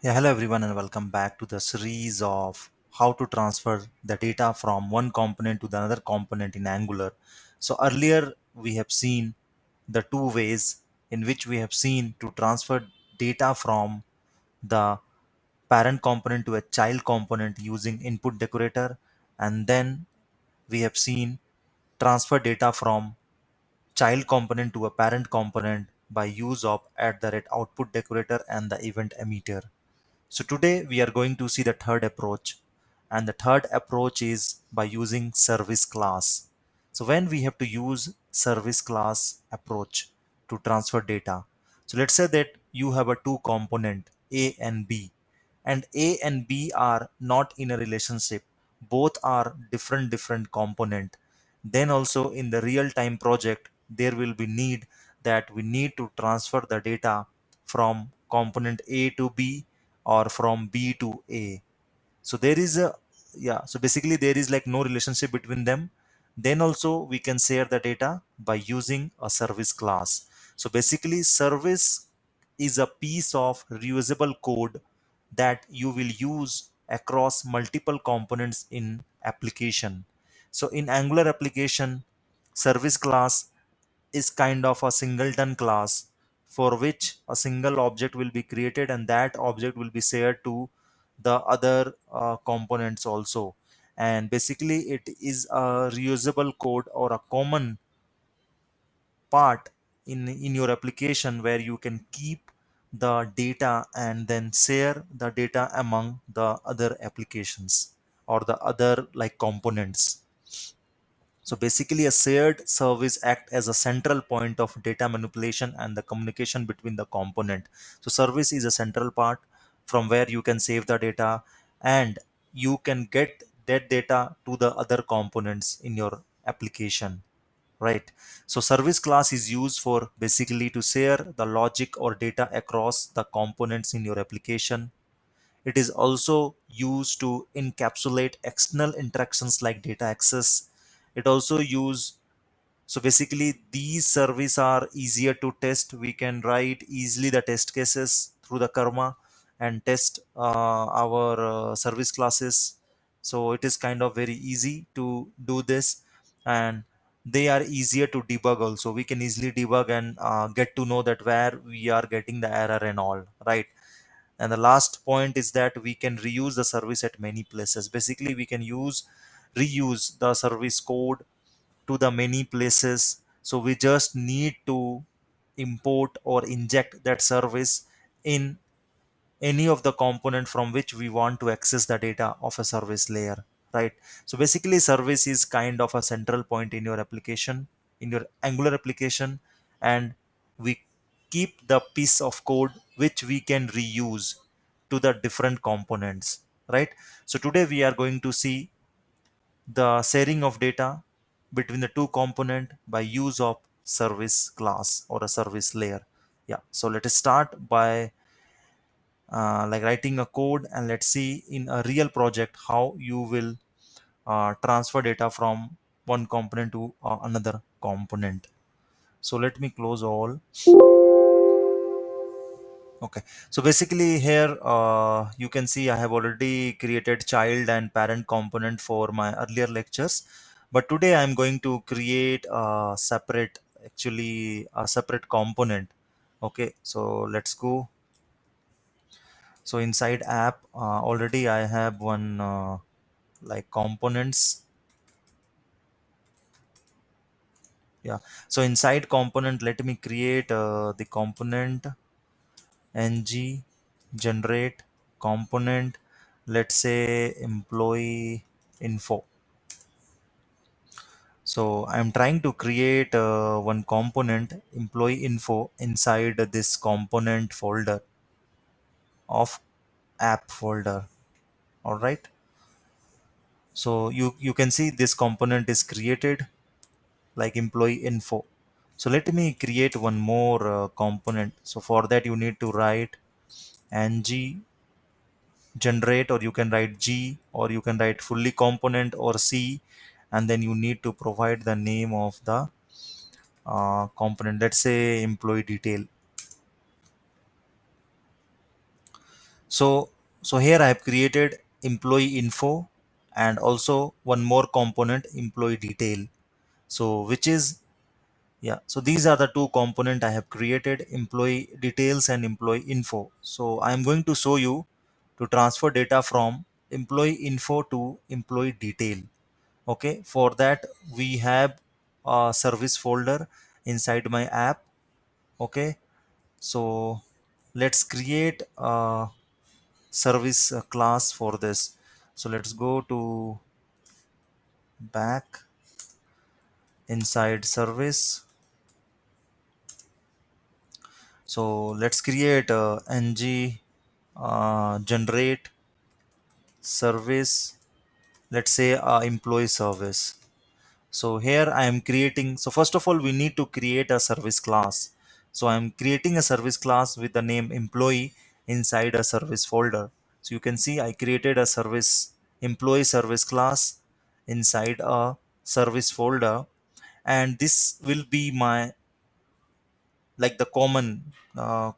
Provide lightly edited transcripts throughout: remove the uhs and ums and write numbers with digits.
Yeah, hello everyone, and welcome back to the series of how to transfer the data from one component to the another component in Angular. So earlier we have seen the two ways in which we have seen to transfer data from the parent component to a child component using input decorator, and then we have seen transfer data from child component to a parent component by use of at the rate output decorator and the event emitter. So today we are going to see the third approach, and the third approach is by using service class. So when we have to use service class approach to transfer data. So let's say that you have a two component A and B, and A and B are not in a relationship. Both are different component. Then also in the real time project there will be need that we need to transfer the data from component A to B or from B to A. So there is a, yeah, so basically there is like no relationship between them. Then also we can share the data by using a service class. So basically service is a piece of reusable code that you will use across multiple components in application. So in Angular application, service class is kind of a singleton class for which a single object will be created, and that object will be shared to the other components also. And basically it is a reusable code or a common part in your application where you can keep the data and then share the data among the other applications or the other like components. So basically, a shared service act as a central point of data manipulation and the communication between the component. So service is a central part from where you can save the data and you can get that data to the other components in your application, right? So service class is used for basically to share the logic or data across the components in your application. It is also used to encapsulate external interactions like data access. It also use, so basically these services are easier to test. We can write easily the test cases through the karma and test our service classes. So it is kind of very easy to do this, and they are easier to debug also. We can easily debug and get to know that where we are getting the error and all, right? And the last point is that we can reuse the service at many places. Basically we can reuse the service code to the many places. So we just need to import or inject that service in any of the component from which we want to access the data of a service layer, right? So basically service is kind of a central point in your application, in your Angular application, and we keep the piece of code which we can reuse to the different components, right? So today we are going to see the sharing of data between the two component by use of service class or a service layer. Yeah, so let us start by like writing a code, and let's see in a real project how you will transfer data from one component to another component. So let me close all. Okay, so basically here you can see I have already created child and parent component for my earlier lectures, but today I'm going to create a separate, actually a separate component. Okay, so let's go. So inside app already I have one like components. Yeah, so inside component let me create the component ng generate component, let's say employee info. So I'm trying to create one component employee info inside this component folder of app folder. All right, so you can see this component is created like employee info. So let me create one more component. So for that you need to write ng generate, or you can write G, or you can write fully component or C, and then you need to provide the name of the component. Let's say employee detail. So here I have created employee info and also one more component, employee detail. So which is, yeah, so these are the two component I have created, employee details and employee info. So I am going to show you to transfer data from employee info to employee detail. Okay, for that we have a service folder inside my app. Okay, so let's create a service class for this. So let's go to back inside service. So let's create a ng generate service, let's say employee service. So here I am creating, so first of all we need to create a service class. So I am creating a service class with the name employee inside a service folder. So you can see I created a service employee service class inside a service folder, and this will be my, like the common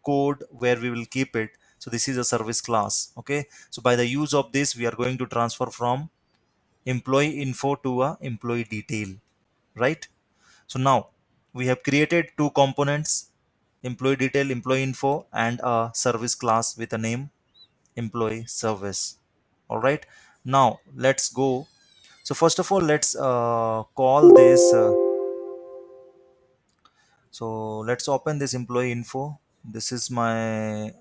code where we will keep it. So this is a service class. Okay, so by the use of this we are going to transfer from employee info to a employee detail, right? So now we have created two components, employee detail, employee info, and a service class with a name employee service. All right, now let's go. So first of all let's call this so let's open this employee info. This is my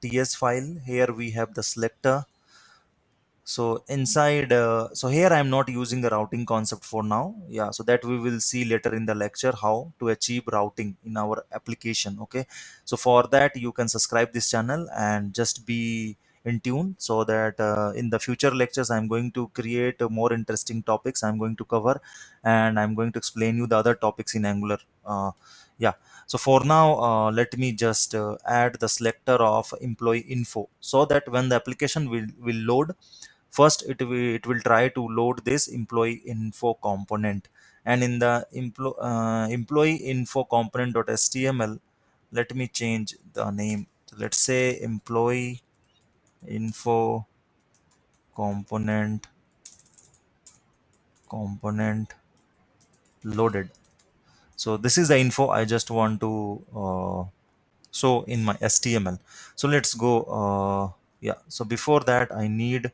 ts file. Here we have the selector. So inside so here I am not using the routing concept for now. Yeah, so that we will see later in the lecture how to achieve routing in our application. Okay, so for that you can subscribe this channel and just be in tune, so that in the future lectures I'm going to create more interesting topics I'm going to cover, and I'm going to explain you the other topics in Angular. Yeah, so for now let me just add the selector of employee info, so that when the application will load, first it will try to load this employee info component. And in the employee info component.html, let me change the name. So let's say employee info component loaded. So this is the info I just want to show in my html. So let's go. Yeah, so before that I need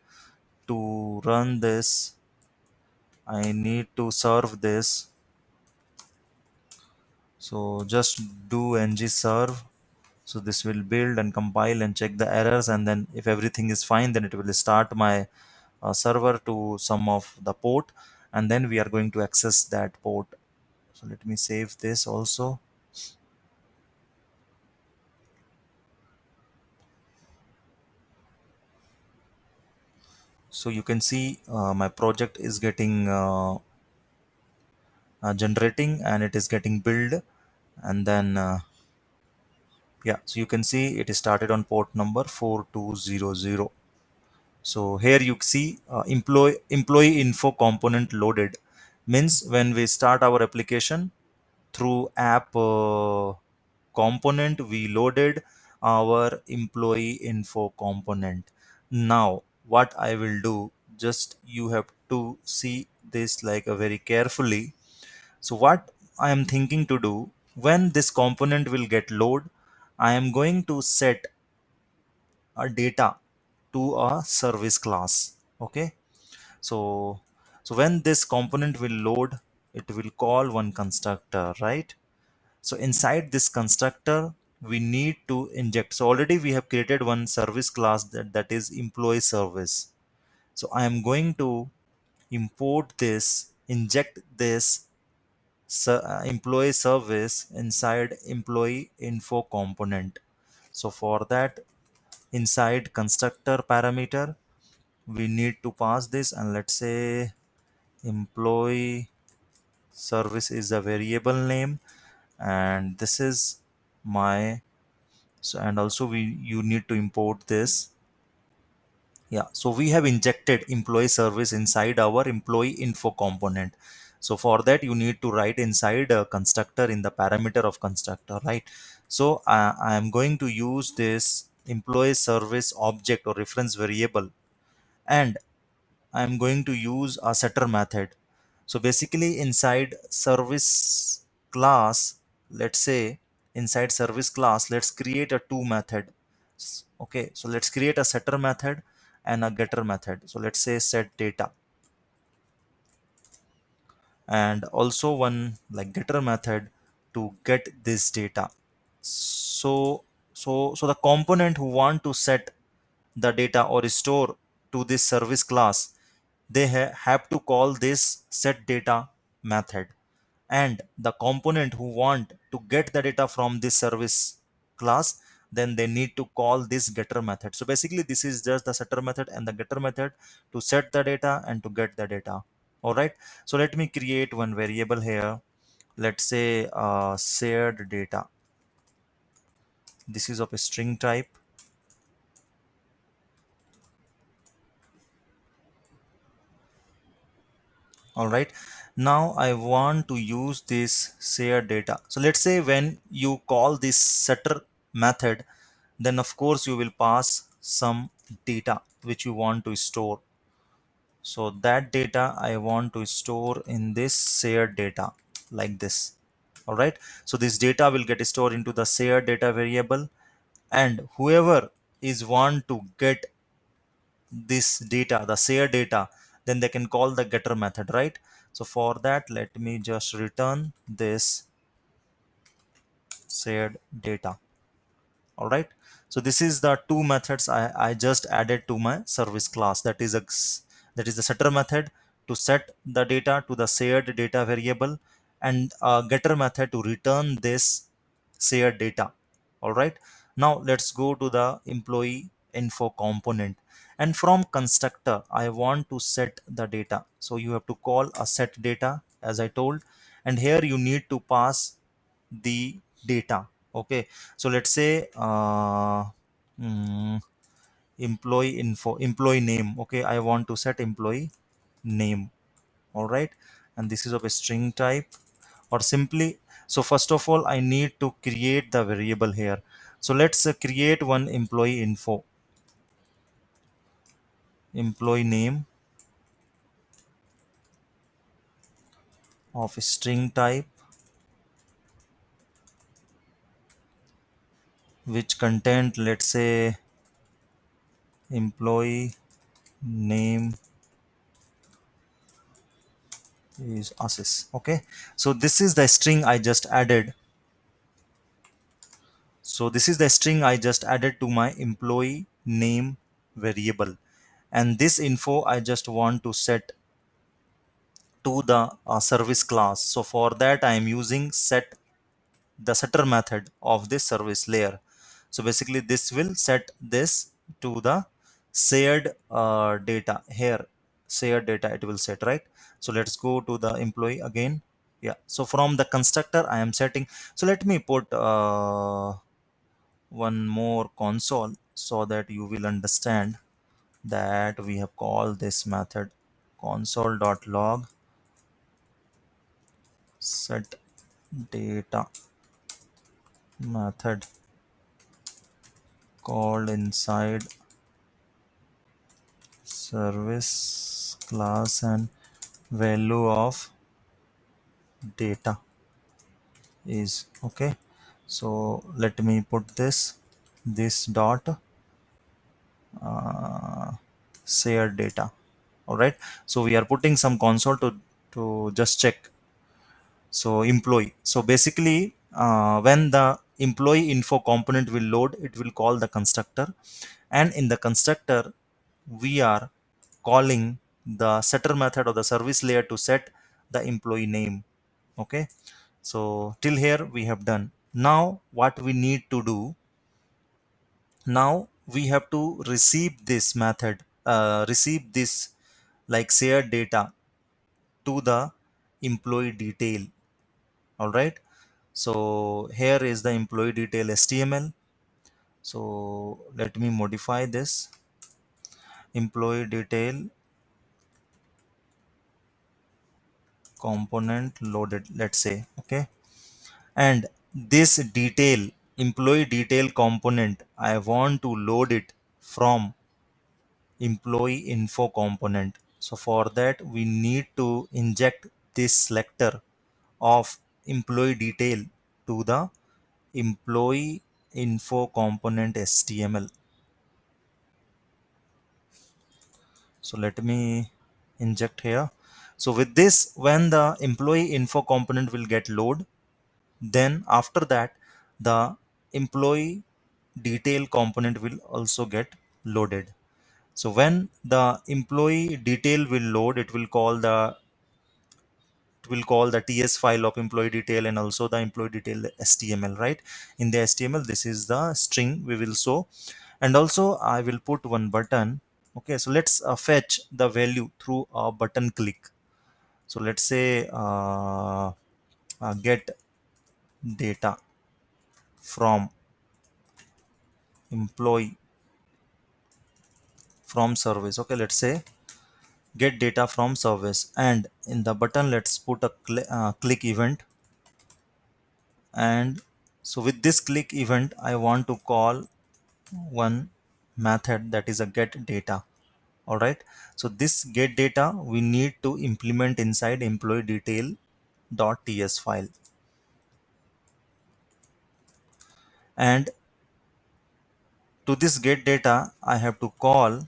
to run this, I need to serve this. So just do ng serve. So this will build and compile and check the errors, and then if everything is fine, then it will start my server to some of the port, and then we are going to access that port. So let me save this also. So you can see my project is getting generating, and it is getting build, and then yeah, so you can see it is started on port number 4200. So here you see employee info component loaded, means when we start our application through app component, we loaded our employee info component. Now what I will do, just you have to see this like a very carefully. So what I am thinking to do, when this component will get load, I am going to set a data to a service class. Okay, so so when this component will load, it will call one constructor, right? So inside this constructor we need to inject. So already we have created one service class, that is employee service. So I am going to import this, inject this employee service inside employee info component. So for that, inside constructor parameter we need to pass this, and let's say employee service is a variable name, and this is my, so and also we you need to import this. Yeah, so we have injected employee service inside our employee info component. So for that you need to write inside a constructor in the parameter of constructor, right? So I am going to use this employee service object or reference variable, and I'm going to use a setter method. So basically inside service class, let's say inside service class, let's create a two method. Okay, so let's create a setter method and a getter method. So let's say set data, and also one like getter method to get this data. So the component who want to set the data or store to this service class, they have to call this set data method, and the component who want to get the data from this service class, then they need to call this getter method. So basically this is just the setter method and the getter method to set the data and to get the data. All right, so let me create one variable here. Let's say shared data. This is of a string type. All right, now I want to use this share data. So let's say when you call this setter method, then of course you will pass some data which you want to store. So that data I want to store in this shared data, like this. All right, so this data will get stored into the shared data variable, and whoever is want to get this data, the shared data, then they can call the getter method, right? So for that, let me just return this shared data. All right, so this is the two methods I just added to my service class. That is the setter method to set the data to the shared data variable, and a getter method to return this shared data. All right, now let's go to the employee info component, and from constructor I want to set the data. So you have to call a set data as I told, and here you need to pass the data. Okay, so let's say mm, employee info, employee name. Okay, I want to set employee name. All right, and this is of a string type, or simply, so first of all I need to create the variable here. So let's create one employee info, employee name of string type, which content, let's say employee name is assess. Okay, so this is the string I just added. So this is the string I just added to my employee name variable, and this info I just want to set to the service class. So for that I am using set, the setter method of this service layer. So basically this will set this to the shared data here, shared data it will set, right? So let's go to the employee again. Yeah, so from the constructor I am setting. So let me put one more console so that you will understand that we have called this method console.log set data method called inside service class, and value of data is okay. So let me put this dot uh, share data. All right, so we are putting some console to just check. So employee, so basically when the employee info component will load, it will call the constructor, and in the constructor we are calling the setter method of the service layer to set the employee name. Okay, so till here we have done. Now what we need to do, now we have to receive this method, receive this like shared data to the employee detail. All right, so here is the employee detail HTML. So let me modify this employee detail component loaded, let's say. Okay, and this detail employee detail component, I want to load it from employee info component. So for that we need to inject this selector of employee detail to the employee info component HTML. So let me inject here. So with this, when the employee info component will get load, then after that the employee detail component will also get loaded. So when the employee detail will load, it will call the ts file of employee detail and also the employee detail html, right? In the html, this is the string we will show, and also I will put one button. Okay, so let's fetch the value through a button click. So let's say get data from employee from service. Okay, let's say get data from service, and in the button let's put a click event. And so with this click event I want to call one method, that is a get data. All right, so this get data we need to implement inside employee detail .ts file. And to this get data I have to call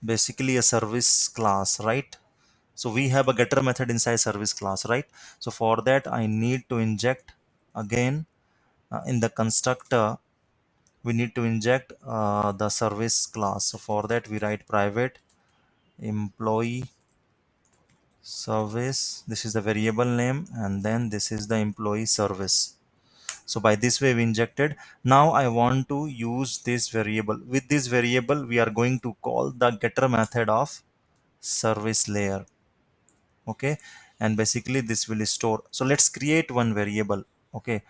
basically a service class, right? So we have a getter method inside service class, right? So for that I need to inject again in the constructor we need to inject the service class. So for that we write private employee service, this is the variable name, and then this is the employee service. So by this way we injected. Now I want to use this variable. With this variable we are going to call the getter method of service layer. Okay, and basically this will store. So let's create one variable. Okay,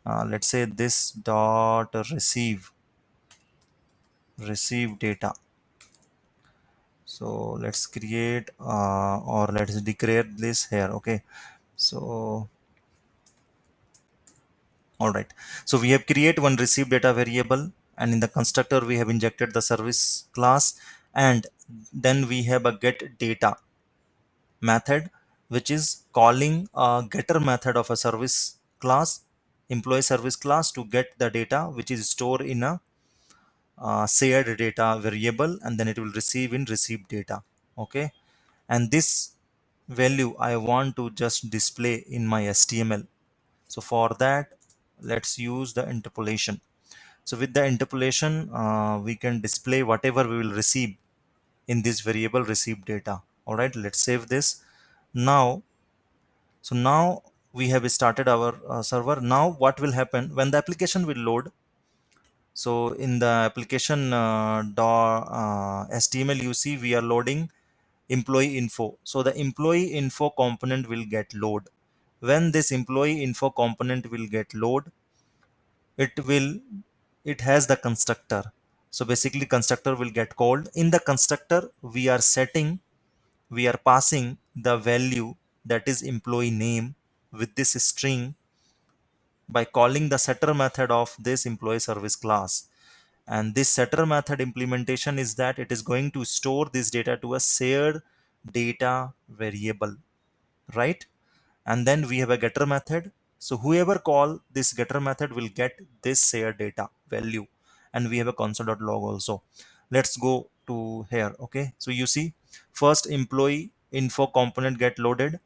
let's say this dot receive data. So let's create or let's declare this here. Okay, so all right, so we have create one receive data variable, and in the constructor we have injected the service class, and then we have a get data method which is calling a getter method of a service class, employee service class, to get the data which is stored in a shared data variable, and then it will receive in receive data. Okay, and this value I want to just display in my HTML. So for that let's use the interpolation. So with the interpolation we can display whatever we will receive in this variable receive data. All right, let's save this now. So now we have started our server. Now what will happen when the application will load? So in the application HTML, you see we are loading employee info. So the employee info component will get load. When this employee info component will get load, it will it has the constructor. So basically constructor will get called. In the constructor we are passing the value, that is employee name, with this string by calling the setter method of this employee service class. And this setter method implementation is that it is going to store this data to a shared data variable, right? And then we have a getter method. So whoever call this getter method will get this shared data value, and we have a console.log also. Let's go to here. Okay, so you see first employee info component get loaded.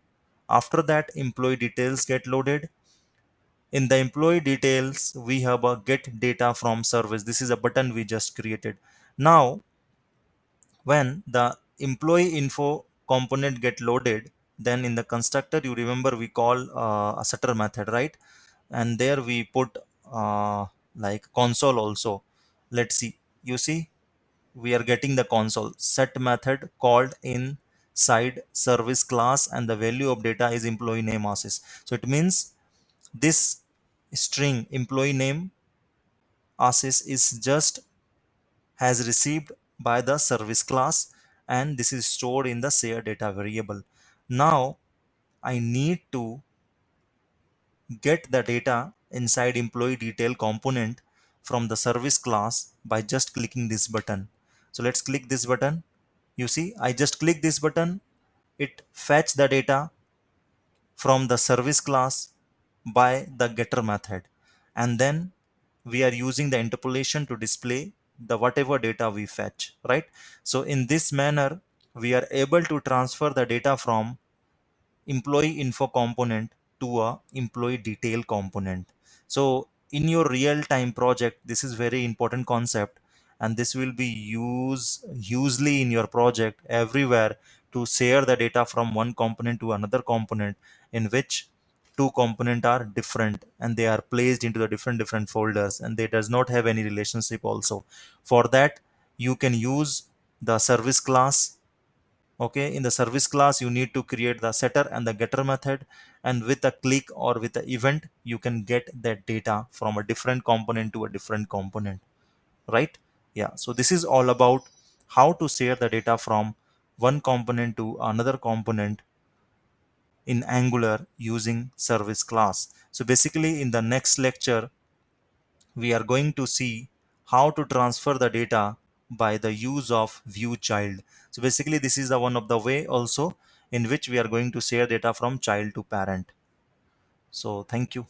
After that employee details get loaded. In the employee details we have a get data from service. This is a button we just created. Now when the employee info component get loaded, then in the constructor you remember we call a setter method, right? And there we put like console also. Let's see, you see we are getting the console set method called inside service class, and the value of data is employee name assist. So it means this string employee name assist is just has received by the service class, and this is stored in the share data variable. Now I need to get the data inside employee detail component, from the service class by just clicking this button. So let's click this button. You see, I just click this button, it fetch the data from the service class by the getter method, and then we are using the interpolation to display the whatever data we fetch, right? So in this manner we are able to transfer the data from employee info component to a employee detail component. So in your real time project, this is very important concept, and this will be used usually in your project everywhere to share the data from one component to another component, in which two component are different and they are placed into the different folders and they does not have any relationship also. For that, you can use the service class. Okay, in the service class you need to create the setter and the getter method, and with a click or with the event you can get that data from a different component to a different component, right? Yeah, so this is all about how to share the data from one component to another component in Angular using service class. So basically in the next lecture we are going to see how to transfer the data by the use of view child. So basically this is the one of the way also in which we are going to share data from child to parent. So thank you.